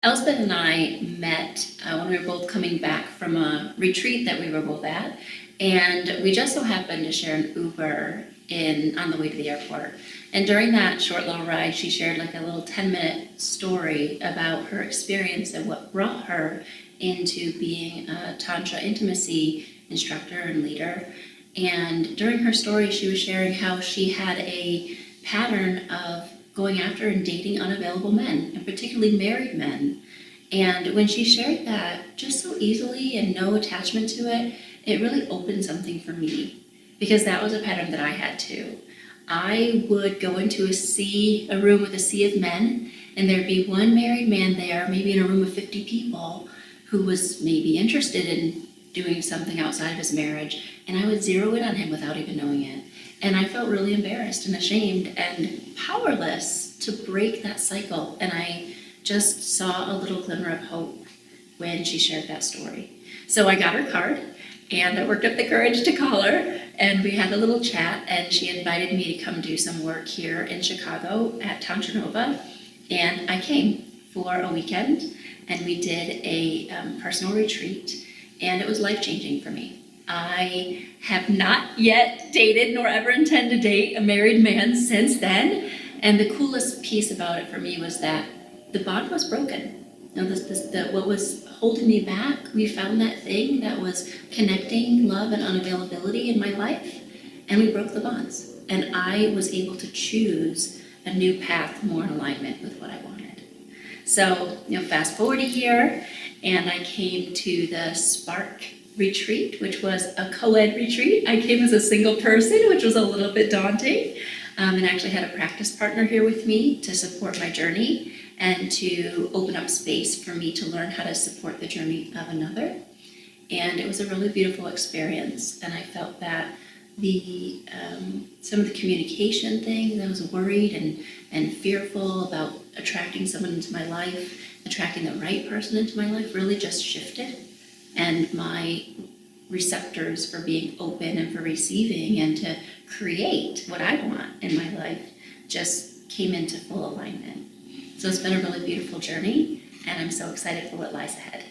Elspeth and I met when we were both coming back from a retreat that we were both at, and we just so happened to share an Uber on the way to the airport. And during that short little ride, she shared like a little 10-minute story about her experience and what brought her into being a Tantra intimacy instructor and leader. And during her story, she was sharing how she had a pattern of going after and dating unavailable men, and particularly married men. And when she shared that just so easily and no attachment to it, it really opened something for me, because that was a pattern that I had too. I would go into a room with a sea of men, and there'd be one married man there, maybe in a room of 50 people, who was maybe interested in doing something outside of his marriage, and I would zero in on him without even knowing it. And I felt really embarrassed and ashamed and powerless to break that cycle. And I just saw a little glimmer of hope when she shared that story. So I got her card and I worked up the courage to call her, and we had a little chat, and she invited me to come do some work here in Chicago at TantraNova. And I came for a weekend, and we did a personal retreat, and it was life-changing for me. I have not yet dated nor ever intend to date a married man since then. And the coolest piece about it for me was that the bond was broken. You know, what was holding me back, we found that thing that was connecting love and unavailability in my life, and we broke the bonds. And I was able to choose a new path more in alignment with what I wanted. So, fast forward a year, and I came to the Spark retreat, which was a co-ed retreat. I came as a single person, which was a little bit daunting, and actually had a practice partner here with me to support my journey and to open up space for me to learn how to support the journey of another. And it was a really beautiful experience, and I felt that some of the communication things, I was worried and fearful about attracting someone into my life, attracting the right person into my life, really just shifted. And my receptors for being open and for receiving and to create what I want in my life just came into full alignment. So it's been a really beautiful journey, and I'm so excited for what lies ahead.